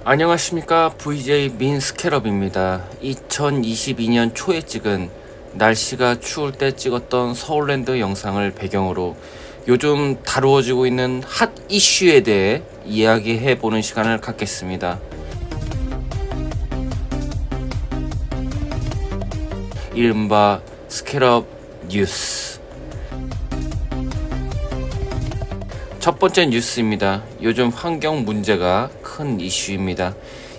안녕하십니까. VJ 민스캐럽입니다. 2022년 초에 찍은 날씨가 추울 때 찍었던 서울랜드 영상을 배경으로 요즘 다루어지고 있는 핫 이슈에 대해 이야기해보는 시간을 갖겠습니다. 이른바 스캐럽 뉴스. 첫 번째 뉴스입니다. 요즘 환경 문제가 큰 이슈입니다.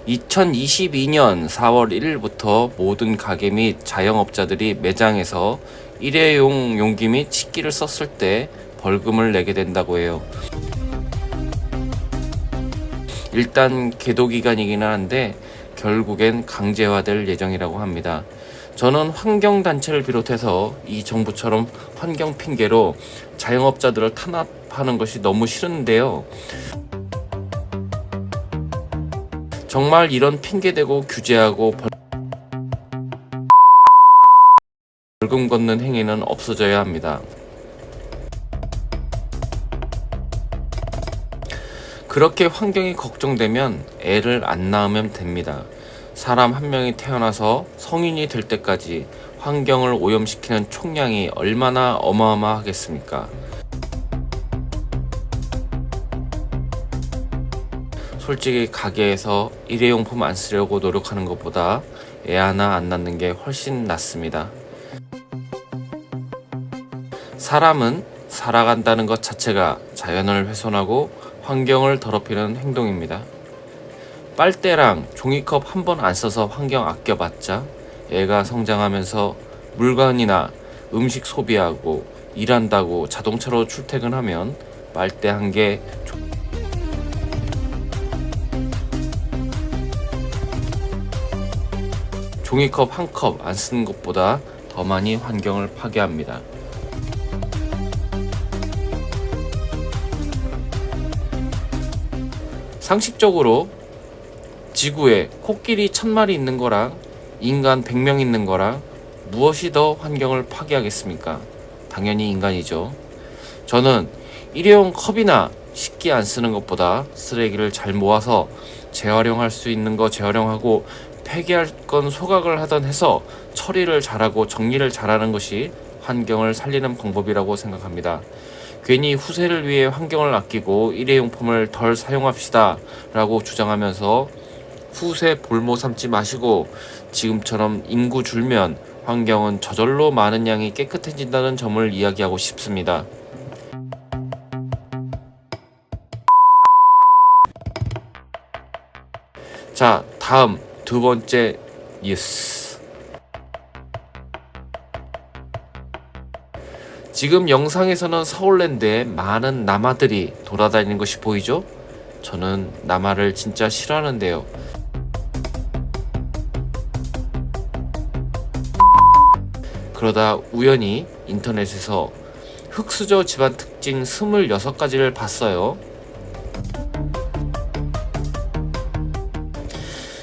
2022년 4월 1일부터 모든 가게 및 자영업자들이 매장에서 일회용 용기 및 식기를 썼을 때 벌금을 내게 된다고 해요. 일단 계도 기간이긴 한데 결국엔 강제화될 예정이라고 합니다. 저는 환경단체를 비롯해서 이 정부처럼 환경 핑계로 자영업자들을 탄압하는 것이 너무 싫은데요. 정말 이런 핑계대고 규제하고 벌금 걷는 행위는 없어져야 합니다. 그렇게 환경이 걱정되면 애를 안 낳으면 됩니다. 사람 한 명이 태어나서 성인이 될 때까지 환경을 오염시키는 총량이 얼마나 어마어마하겠습니까? 솔직히 가게에서 일회용품 안 쓰려고 노력하는 것보다 애 하나 안 낳는 게 훨씬 낫습니다. 사람은 살아간다는 것 자체가 자연을 훼손하고 환경을 더럽히는 행동입니다. 빨대랑 종이컵 한 번 안 써서 환경 아껴봤자 애가 성장하면서 물건이나 음식 소비하고 일한다고 자동차로 출퇴근하면 빨대 한 개, 종이컵 한 컵 안 쓰는 것보다 더 많이 환경을 파괴합니다. 상식적으로 지구에 코끼리 1000마리 있는 거랑 인간 100명 있는 거랑 무엇이 더 환경을 파괴하겠습니까? 당연히 인간이죠. 저는 일회용 컵이나 식기 안 쓰는 것보다 쓰레기를 잘 모아서 재활용할 수 있는 거 재활용하고 폐기할 건 소각을 하던 해서 처리를 잘하고 정리를 잘하는 것이 환경을 살리는 방법이라고 생각합니다. 괜히 후세를 위해 환경을 아끼고 일회용품을 덜 사용합시다 라고 주장하면서 후세 볼모 삼지 마시고 지금처럼 인구 줄면 환경은 저절로 많은 양이 깨끗해진다는 점을 이야기하고 싶습니다. 자, 다음 두 번째 뉴스. 지금 영상에서는 서울랜드에 많은 남아들이 돌아다니는 것이 보이죠? 저는 남아를 진짜 싫어하는데요. 그러다 우연히 인터넷에서 흑수저 집안 특징 26가지를 봤어요.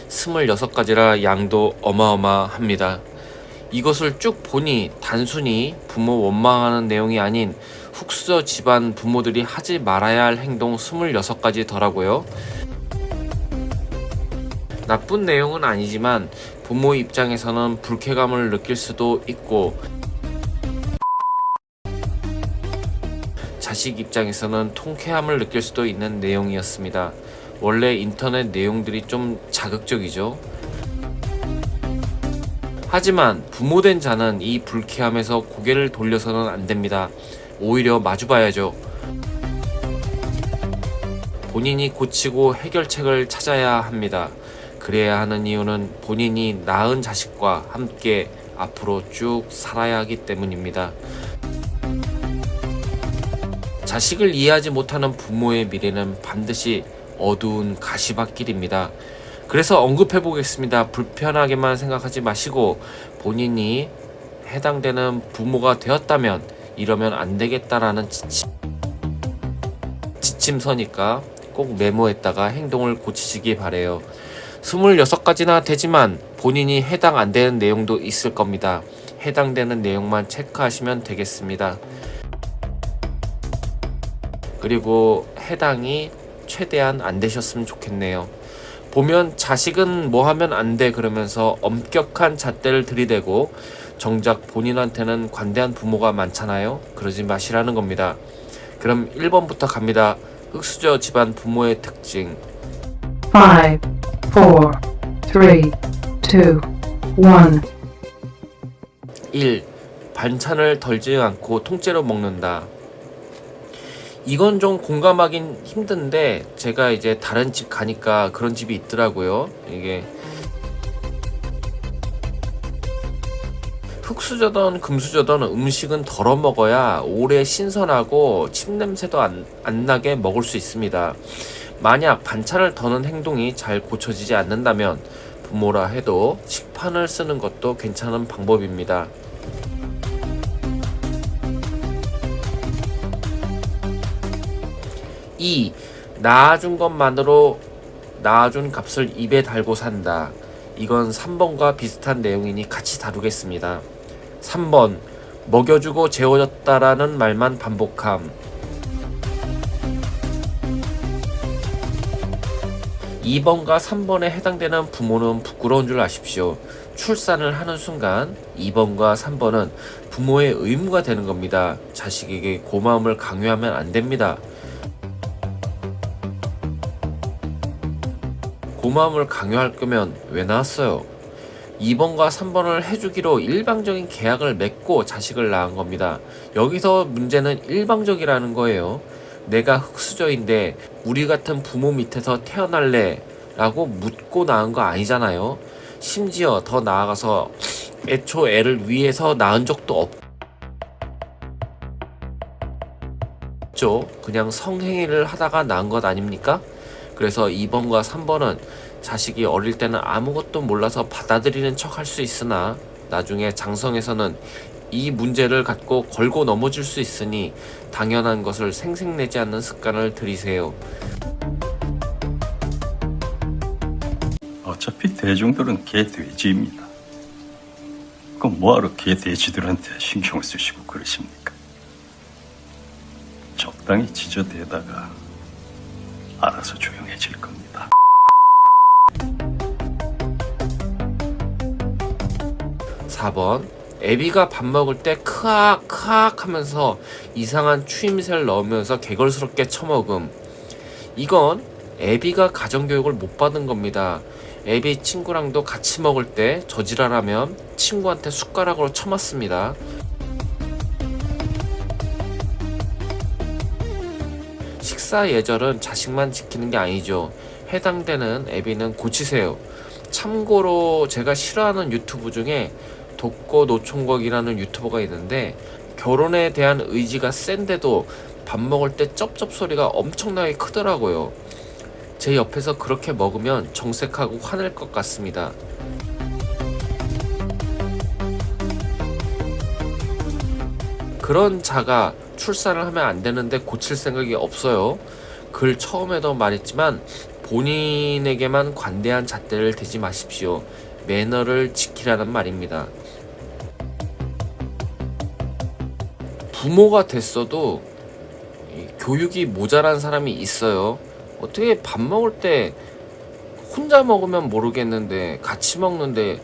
26가지라 양도 어마어마합니다. 이것을 쭉 보니 단순히 부모 원망하는 내용이 아닌 흑수저 집안 부모들이 하지 말아야 할 행동 26가지더라고요. 나쁜 내용은 아니지만 부모 입장에서는 불쾌감을 느낄 수도 있고 자식 입장에서는 통쾌함을 느낄 수도 있는 내용이었습니다. 원래 인터넷 내용들이 좀 자극적이죠. 하지만 부모된 자는 이 불쾌함에서 고개를 돌려서는 안 됩니다. 오히려 마주봐야죠. 본인이 고치고 해결책을 찾아야 합니다. 그래야 하는 이유는 본인이 낳은 자식과 함께 앞으로 쭉 살아야 하기 때문입니다. 자식을 이해하지 못하는 부모의 미래는 반드시 어두운 가시밭길입니다. 그래서 언급해 보겠습니다. 불편하게만 생각하지 마시고 본인이 해당되는 부모가 되었다면 이러면 안 되겠다라는 지침서니까 꼭 메모했다가 행동을 고치시기 바래요. 26가지나 되지만 본인이 해당 안 되는 내용도 있을 겁니다. 해당되는 내용만 체크하시면 되겠습니다. 그리고 해당이 최대한 안 되셨으면 좋겠네요. 보면 자식은 뭐 하면 안 돼 그러면서 엄격한 잣대를 들이대고 정작 본인한테는 관대한 부모가 많잖아요. 그러지 마시라는 겁니다. 그럼 1번부터 갑니다. 흙수저 집안 부모의 특징. 5, 4, 3, 2, 1. 1. 반찬을 덜지 않고 통째로 먹는다. 이건 좀 공감하긴 힘든데 제가 이제 다른 집 가니까 그런 집이 있더라고요. 이게 흙수저든 금수저든 음식은 덜어 먹어야 오래 신선하고 침냄새도 안 나게 먹을 수 있습니다. 만약 반찬을 더는 행동이 잘 고쳐지지 않는다면 부모라 해도 식판을 쓰는 것도 괜찮은 방법입니다. 2. 낳아준 것만으로 낳아준 값을 입에 달고 산다. 이건 3번과 비슷한 내용이니 같이 다루겠습니다. 3번. 먹여주고 재워줬다라는 말만 반복함. 2번과 3번에 해당되는 부모는 부끄러운 줄 아십시오. 출산을 하는 순간 2번과 3번은 부모의 의무가 되는 겁니다. 자식에게 고마움을 강요하면 안 됩니다. 고마움을 강요할 거면 왜 낳았어요? 2번과 3번을 해주기로 일방적인 계약을 맺고 자식을 낳은 겁니다. 여기서 문제는 일방적이라는 거예요. 내가 흙수저인데 우리 같은 부모 밑에서 태어날래? 라고 묻고 낳은 거 아니잖아요. 심지어 더 나아가서 애초 애를 위해서 낳은 적도 없죠. 그냥 성행위를 하다가 낳은 것 아닙니까? 그래서 2번과 3번은 자식이 어릴 때는 아무것도 몰라서 받아들이는 척 할 수 있으나 나중에 장성에서는 이 문제를 갖고 걸고 넘어질 수 있으니 당연한 것을 생색내지 않는 습관을 들이세요. 어차피 대중들은 개돼지입니다. 그럼 뭐하러 개돼지들한테 신경을 쓰시고 그러십니까? 적당히 지저대다가 알아서 조용해질 겁니다. 4번. 애비가 밥 먹을 때 크악 크악 하면서 이상한 추임새를 넣으면서 개걸스럽게 처먹음. 이건 애비가 가정교육을 못 받은 겁니다. 애비 친구랑도 같이 먹을 때 저지랄하면 친구한테 숟가락으로 쳐맞습니다. 식사 예절은 자식만 지키는 게 아니죠. 해당되는 애비는 고치세요. 참고로 제가 싫어하는 유튜브 중에 독거노총각이라는 유튜버가 있는데 결혼에 대한 의지가 센데도 밥 먹을 때 쩝쩝 소리가 엄청나게 크더라고요. 제 옆에서 그렇게 먹으면 정색하고 화낼 것 같습니다. 그런 자가 출산을 하면 안 되는데 고칠 생각이 없어요. 글 처음에도 말했지만 본인에게만 관대한 잣대를 대지 마십시오. 매너를 지키라는 말입니다. 부모가 됐어도 교육이 모자란 사람이 있어요. 어떻게 밥 먹을 때 혼자 먹으면 모르겠는데 같이 먹는데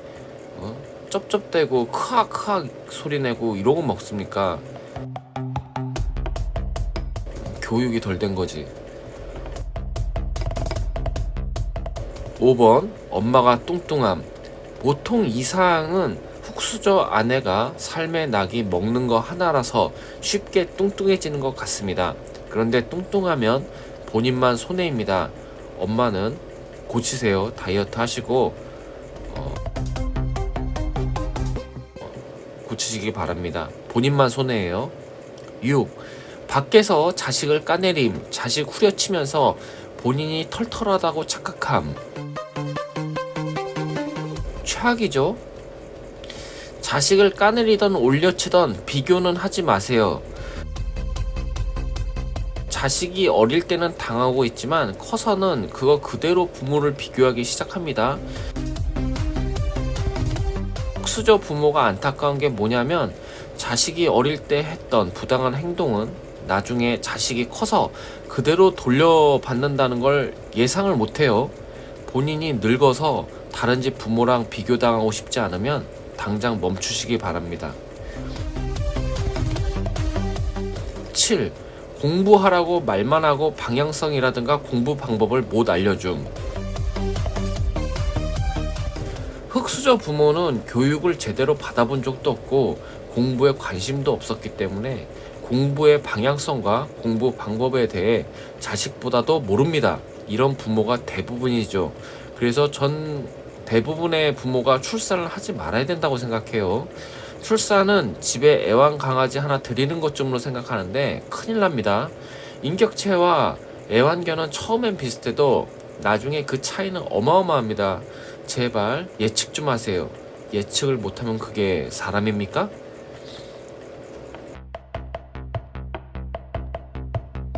쩝쩝대고 크악 크악 소리내고 이러고 먹습니까? 교육이 덜 된 거지. 5번. 엄마가 뚱뚱함. 보통 이상은 흙수저 아내가 삶의 낙이 먹는 거 하나라서 쉽게 뚱뚱해지는 것 같습니다. 그런데 뚱뚱하면 본인만 손해입니다. 엄마는 고치세요. 다이어트 하시고 고치시기 바랍니다. 본인만 손해예요. 6. 밖에서 자식을 까내림, 자식 후려치면서 본인이 털털하다고 착각함. 최악이죠. 자식을 까내리던 올려치던 비교는 하지 마세요. 자식이 어릴 때는 당하고 있지만 커서는 그거 그대로 부모를 비교하기 시작합니다. 흙수저 부모가 안타까운 게 뭐냐면 자식이 어릴 때 했던 부당한 행동은 나중에 자식이 커서 그대로 돌려받는다는 걸 예상을 못해요. 본인이 늙어서 다른 집 부모랑 비교당하고 싶지 않으면 당장 멈추시기 바랍니다. 7. 공부하라고 말만 하고 방향성이라든가 공부 방법을 못 알려줌. 흑수저 부모는 교육을 제대로 받아본 적도 없고 공부에 관심도 없었기 때문에 공부의 방향성과 공부 방법에 대해 자식보다도 모릅니다. 이런 부모가 대부분이죠. 그래서 전 대부분의 부모가 출산을 하지 말아야 된다고 생각해요. 출산은 집에 애완 강아지 하나 들이는 것쯤으로 생각하는데 큰일 납니다. 인격체와 애완견은 처음엔 비슷해도 나중에 그 차이는 어마어마합니다. 제발 예측 좀 하세요. 예측을 못하면 그게 사람입니까?